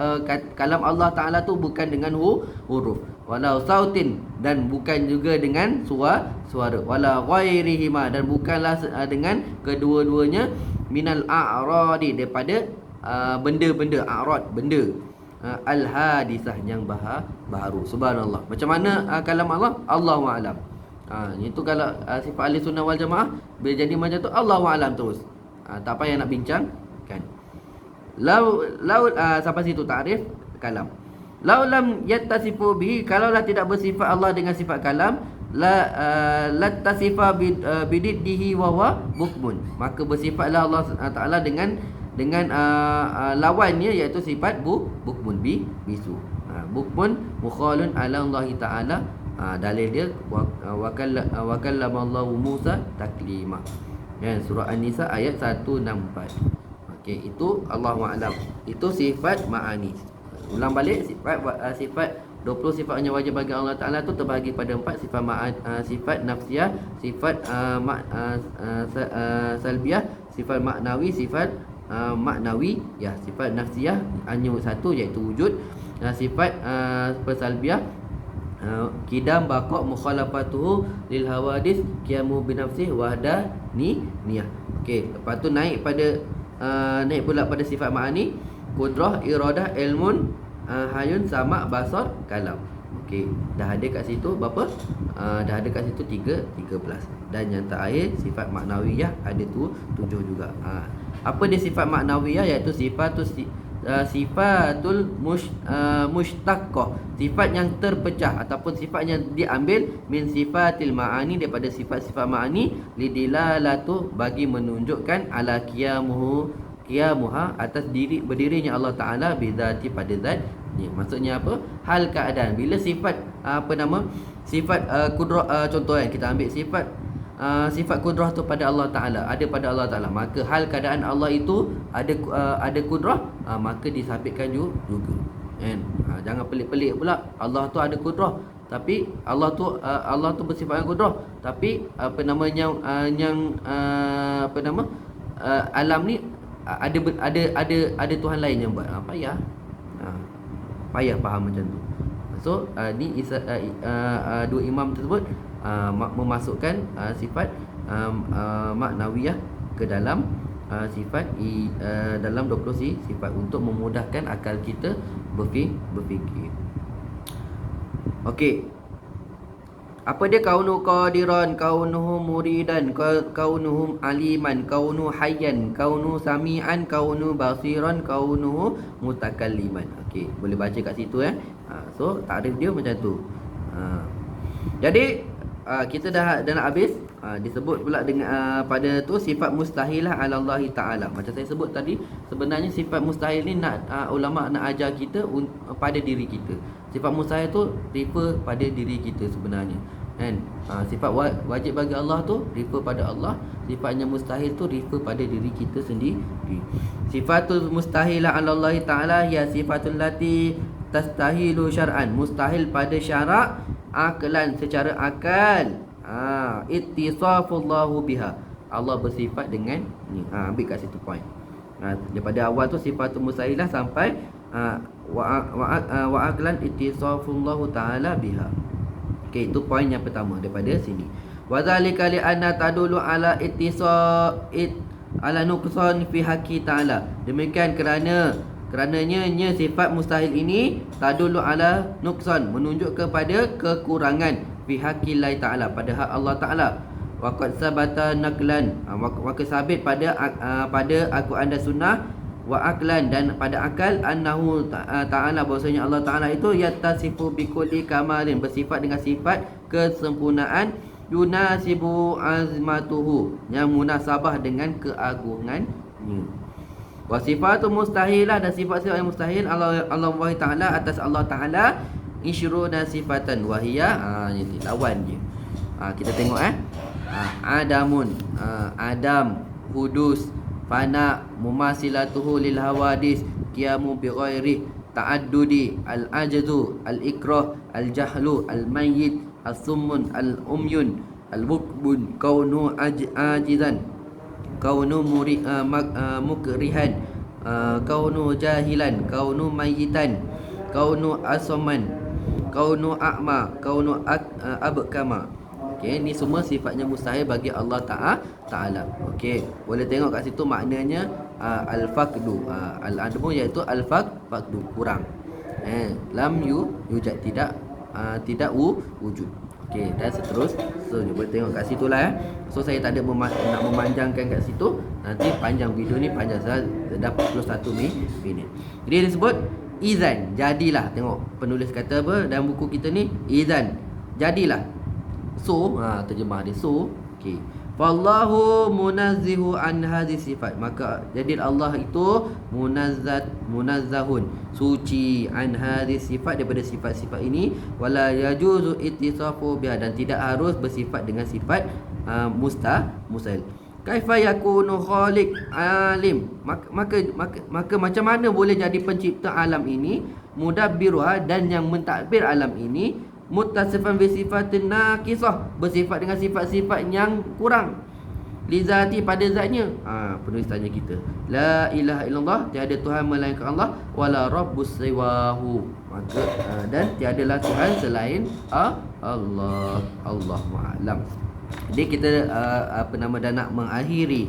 kalam Allah Ta'ala tu bukan dengan huruf, walau sautin, dan bukan juga dengan suara, wala ghairihima, dan bukanlah dengan kedua-duanya, minal a'radi, daripada benda-benda, a'rad, benda, al-hadisah, yang baharu. Subhanallah. Macam mana kalam Allah? Allahu a'lam. Itu kalau sifat ahli sunnah wal jamaah, bila jadi macam tu Allahu a'lam terus. Tak payah nak bincang, kan. Sampai situ takrif kalam. Lau lam yattasifu bihi, kalaulah tidak bersifat Allah dengan sifat kalam, lattasifa bididdihi wa huwa bukmun, maka bersifatlah Allah Taala dengan lawannya, iaitu sifat bukmun, bisu. Bukmun mukhalun ala Allah Taala. Dalil dia wa kallamallahu Musa taklima, ya, surah An-Nisa ayat 164. Okey, itu Allahu a'lam. Itu sifat ma'ani. Ulang balik, sifat 20 sifat yang wajib bagi Allah Taala tu terbahagi pada 4 sifat sifat nafsiyah, sifat salbiyah, sifat maknawi, sifat maknawi, ya, sifat nafsiyah hanya satu, iaitu wujud. Sifat persalbiyah, kidam baqa' mukhalafatuhu lil hawadis qiyamu bi nafsihi wahda niyah. Okey, lepas tu naik pula pada sifat ma'ani, qudrah, iradah, ilmun, hayun, sama, basar, kalam. Okey, dah ada kat situ berapa? Dah ada kat situ 13. Dan yang terakhir sifat maknawiyah ada tu 7 juga. Apa dia sifat maknawiyah? Iaitu sifatul mushtaqqah, sifat yang terpecah ataupun sifat yang diambil min sifatil ma'ani, daripada sifat-sifat ma'ani, lidilalatu, bagi menunjukkan ala qiyamuha, atas berdirinya Allah Taala bidzati, pada zat. Maksudnya apa? Hal keadaan bila sifat sifat kudrah, contoh kan, kita ambil sifat kudrah tu pada Allah Ta'ala, ada pada Allah Ta'ala, maka hal keadaan Allah itu ada kudrah, maka disabitkan juga, kan? Jangan pelik-pelik pula, Allah tu ada kudrah, tapi Allah tu bersifat kudrah, tapi alam ni ada Tuhan lain yang buat. Payah faham macam tu. So ni dua imam tersebut memasukkan sifat maknawiyah ke dalam sifat dalam 20 sifat untuk memudahkan akal kita berfikir. Okey. Apa dia? Kaunu qadiran, kaunuhu muridan, kaunuhu aliman, kaunu hayyan, kaunu sami'an, kaunu basiran, kaunuhu mutakalliman. Okey, boleh baca kat situ, ya. So takrif dia macam tu. Jadi kita dah nak habis. Disebut pula dengan pada tu sifat mustahilah ala Allah Ta'ala. Macam saya sebut tadi, sebenarnya sifat mustahil ni ulama nak ajar kita pada diri kita. Sifat mustahil tu refer pada diri kita sebenarnya, kan? Sifat wajib bagi Allah tu refer pada Allah, sifatnya mustahil tu refer pada diri kita sendiri. Sifatul mustahilah ala Allah Ta'ala ya sifatul lati tastahilu syar'an, mustahil pada syarak, aklan, secara akal. Ittisafullahu biha, Allah bersifat dengan ni. Ambil kat situ point. Daripada awal tu sifatul mustahilah sampai wa aklan ittisafullahu ta'ala biha. Okey, itu poin yang pertama daripada sini. Wa zalika li anna tadulu ala ala nuqsan fi haqqi ta'ala. Demikian kerananya sifat mustahil ini tadullu ala nuqsan, menunjuk kepada kekurangan fi haqqillah ta'ala, pada hak Allah Ta'ala. Waqad sabata naqlan, maka sabit pada Al-Quran dan Sunnah, wa aklan, dan pada akal, annahu ta'ala, bahwasanya Allah Ta'ala itu yattasifu bi kulli kamalin, bersifat dengan sifat kesempurnaan, yunasibu azmatuhu, yang munasabah dengan keagungannya. Wa sifatu mustahilah, dan sifat-sifat yang mustahil Allah Ta'ala, atas Allah Ta'ala, isyruna sifatan wahiyah, ini lawan dia. Kita tengok adamun, adam, hudus, fana, mumasilatuhu lil hawadis, qiyamu bi ghairi ta'addudi, al-ajzu, al-ikrah, al-jahlu, al-mayyit, as-summun, al-umyun, al-bukbun, kaunu ajizan, kaunu mukrihan, kaunu jahilan, kaunu mayyitan, kaunu asaman, kaunu a'ma, kaunu abkama. Okey, ni semua sifatnya mustahil bagi Allah Ta'ala. Okey, boleh tengok kat situ maknanya al-faqdu, al-admu, iaitu al-faqdu, kurang. Lam yujad, tidak wujud. Okey, dan seterusnya. Boleh tengok kat situ lah. So saya tak ada nak memanjangkan kat situ. Nanti panjang video ni, panjang, saya dah 41 minit. Jadi dia sebut izan, jadilah. Tengok penulis kata apa dalam buku kita ni, izan, jadilah. So, terjemah dia. So, okey. Wallahu munazzihu an hadhihi sifat. Maka jadi Allah itu munazzahun, suci, an hadhihi sifat, daripada sifat-sifat ini, wala yajuzu ittisafu biha, dan tidak harus bersifat dengan sifat mustahil. Kaifa yakunu khaliq alim, maka macam mana boleh jadi pencipta alam ini, mudabbiruha, dan yang mentadbir alam ini, muttasifan bi sifatin naqisah, bersifat dengan sifat-sifat yang kurang, li zati, pada zatnya. Penulis tanya kita, la ilaha illallah, tiada Tuhan melainkan Allah, wala rabbus siwahu, maka dan tiadalah Tuhan selain Allah. Allahu a'lam. Jadi kita dah nak mengakhiri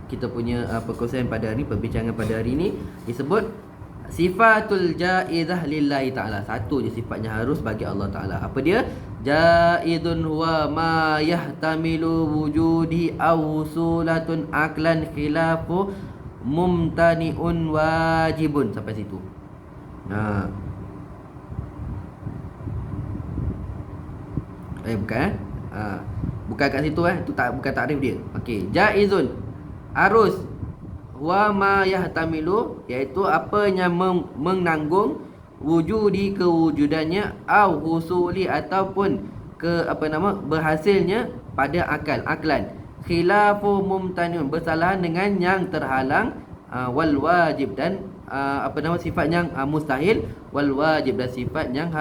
kita punya perkongsian pada hari, perbincangan pada hari ini. Disebut sifatul jaizah lillahi ta'ala, satu je sifatnya harus bagi Allah Ta'ala. Apa dia? Jaizun huwa ma yahtamilu wujudi awsulatun aklan khilafu mumtani'un wajibun. Sampai situ. Bukan bukan kat situ itu bukan takrif dia. Okey, jaizun, harus, wa ma yahtamilu, iaitu apa yang menanggung, wujudi, kewujudannya, au husuli, ataupun berhasilnya pada aklan, khilafu mumtaniun, bersalahan dengan yang terhalang, wal wajib, dan sifat yang mustahil, wal wajib, dan sifat yang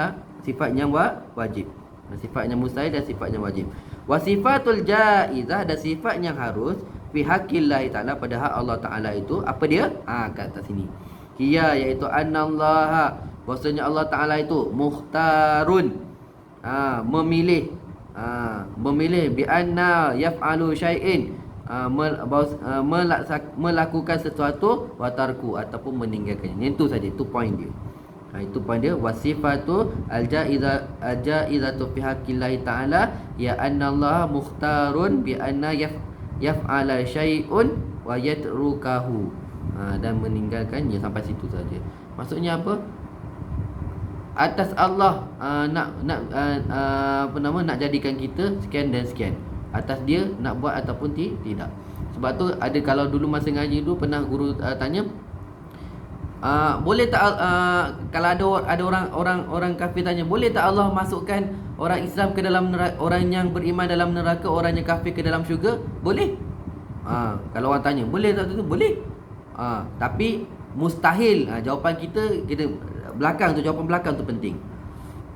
wajib. Sifat yang mustahil dan sifat yang wajib. Wa sifatul jaizah, dan sifat yang harus, fi haqqillah ta'ala, pada hak Allah Ta'ala itu, apa dia? Kat atas sini. Hiya, iaitu annallaha, bahwasanya Allah Ta'ala itu mukhtarun, memilih, bi anna yaf'alu syai'in, melakukan sesuatu, wa tarku, ataupun meninggalkannya. Itu saja, itu point dia. Itu point dia. Wasifatu al-jaizatu fi haqqillah ta'ala, ya annallaha mukhtarun bi anna yaf'ala syai'un wa yatrukahu, dan meninggalkannya. Sampai situ saja. Maksudnya apa? Atas Allah nak jadikan kita sekian dan sekian. Atas dia nak buat ataupun tidak. Sebab tu ada, kalau dulu masa ngaji dulu pernah guru tanya, boleh tak kalau ada orang kafir tanya, boleh tak Allah masukkan orang Islam ke dalam neraka, orang yang beriman dalam neraka, orang yang kafir ke dalam syurga? Boleh. Kalau orang tanya, boleh tak tu? Boleh. Tapi mustahil. Jawapan kita belakang tu, jawapan belakang tu penting.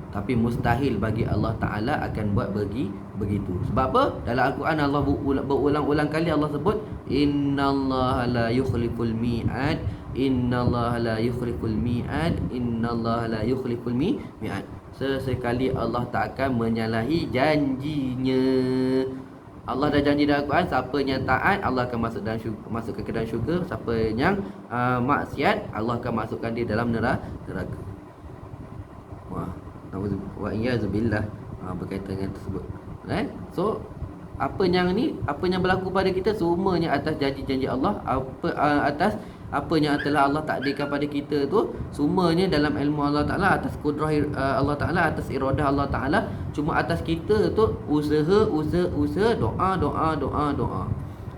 Tapi mustahil bagi Allah Ta'ala akan buat begitu. Sebab apa? Dalam Al-Quran Allah berulang-ulang kali Allah sebut, innallaha la yukhliful mi'ad, innallaha la yukhliful mi'ad, innallaha la yukhliful mi'ad. Sesekali Allah tak akan menyalahi janjinya. Allah dah janji dalam Al-Quran, siapa yang taat Allah akan masukkan ke dalam syurga, siapa yang maksiat Allah akan masukkan dia dalam neraka. Wah, wa iyazubillah, berkaitan dengan tersebut. So apa yang berlaku pada kita semuanya atas janji-janji Allah, atas apa yang telah Allah takdirkan pada kita tu, semuanya dalam ilmu Allah Ta'ala, atas kudrah Allah Ta'ala, atas iradah Allah Ta'ala. Cuma atas kita tu usaha, doa.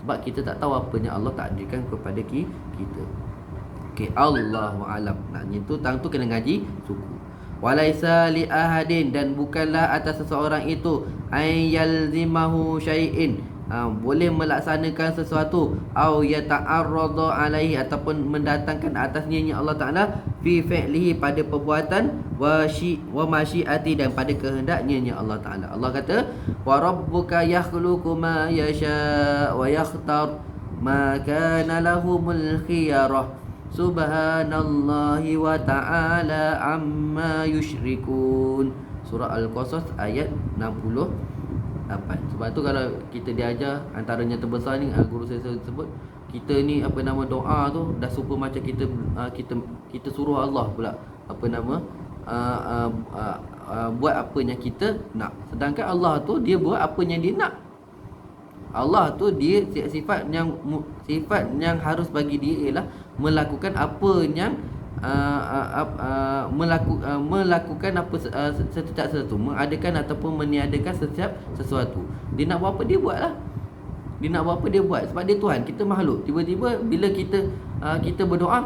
Sebab kita tak tahu apa yang Allah takdirkan kepada kita. Okay, Allahu alam. Nak nyentuh tang tu kena ngaji suku. Walaisa li ahadin, dan bukanlah atas seseorang itu ayyalzimahu syai'in, boleh melaksanakan sesuatu, au yata'arradu alaihi, ataupun mendatangkan atasnya Allah Ta'ala, fi fi'lihi, pada perbuatan, wa masyiati, dan pada kehendaknya Allah Ta'ala. Allah kata, wa rabbuka yakhluqu ma yasha wa yakhtar ma kana lahumul khiyarah subhanallahi wa ta'ala amma yushrikun. Surah Al-Qasas ayat 68. Sebab tu kalau kita diajar, antaranya terbesar ni, guru saya sebut, kita ni doa tu dah super macam kita suruh Allah pula buat apa yang kita nak. Sedangkan Allah tu dia buat apa yang dia nak. Allah tu dia sifat yang harus bagi dia ialah melakukan apa yang melakukan apa setiap sesuatu, mengadakan ataupun meniadakan setiap sesuatu. Dia nak buat apa dia buatlah. Dia nak buat apa dia buat, sebab dia Tuhan, kita makhluk. Tiba-tiba bila kita berdoa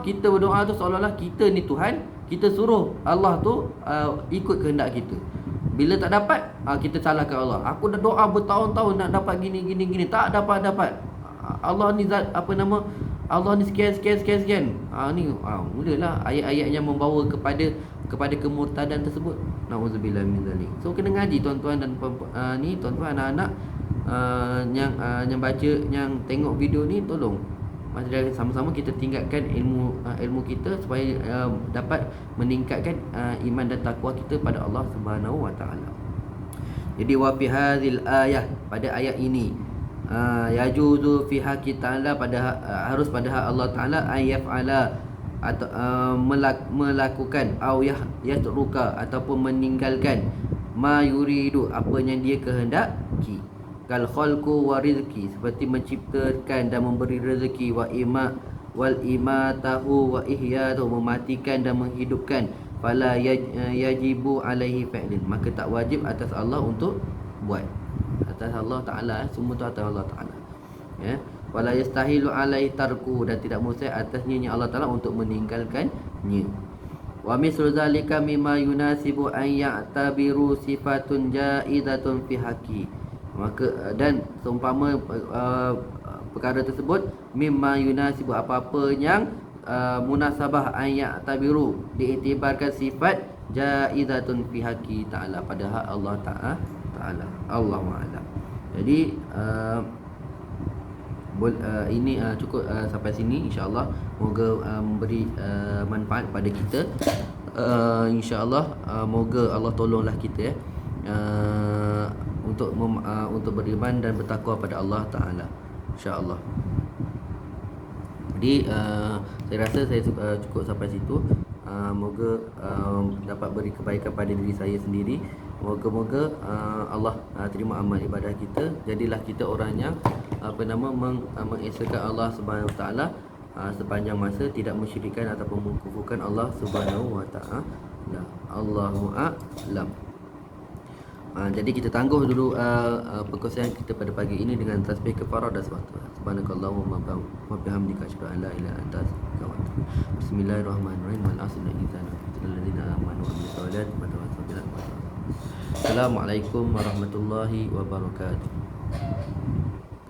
tu seolah-olah kita ni Tuhan, kita suruh Allah tu ikut kehendak kita. Bila tak dapat, kita salahkan Allah. Aku dah doa bertahun-tahun nak dapat gini, tak dapat. Allah ni zat Allah ni sekian. Mulalah ayat-ayat yang membawa kepada kemurtadan tersebut. Nauzubillah min zalik. So kena ngaji tuan-tuan dan tuan-tuan, anak-anak yang baca, yang tengok video ni, tolong mari sama-sama kita tingkatkan ilmu kita supaya dapat meningkatkan iman dan takwa kita pada Allah Subhanahu wa taala. Jadi wa fi hadzal ayah, pada ayat ini, yajuzu fi haqqi ta'ala, harus pada hak Allah Taala, ayaf'ala, atau melakukan, au yatruka, ataupun meninggalkan, ma yuridu, apa yang dia kehendaki, kal khalqu wa rizqi, seperti menciptakan dan memberi rezeki, wal imatahu wa ihyatu, mematikan dan menghidupkan, fala yajibu alaihi fa'lin, maka tak wajib atas Allah untuk buat. Atas Allah Ta'ala, semua tu atas Allah Ta'ala, ya. Wala yastahilu alaihi tarku, dan tidak mustahil atasnya Allah Ta'ala untuk meninggalkannya. Wa mislu zalika mimma yunasibu an ya'tabiru sifatun jaizatun fi haqqi, maka dan seumpama perkara tersebut, mimma yunasibu, apa-apa yang munasabah, an ya'tabiru, diiktibarkan sifat jaizatun fi haqqi ta'ala, pada hak Allah Ta'ala. Allahu a'lam. Jadi ini cukup sampai sini, insya-Allah. Moga memberi manfaat pada kita. Insya-Allah, moga Allah tolonglah kita untuk beriman dan bertakwa pada Allah Taala, insya-Allah. Jadi saya rasa saya cukup sampai situ. Moga dapat beri kebaikan pada diri saya sendiri. Moga-moga Allah terima amal ibadah kita. Jadilah kita orang yang mengesahkan Allah Subhanahu Wa Taala sepanjang masa, tidak mensyirikkan ataupun mengkufurkan Allah Subhanahu Wa Taala. Allahu a'lam. Jadi kita tangguh dulu perkongsian kita pada pagi ini dengan tasbih kafarah dan salawat. Subhanakallahumma wa bihamdika asyhadu an la ilaha illa anta astaghfiruka wa atubu ilaik. Bismillahirrahmanirrahim. Wal 'asri innal ladzina amanu wa amilus solihati wa tawassaw bil haqqi. Assalamualaikum warahmatullahi wabarakatuh.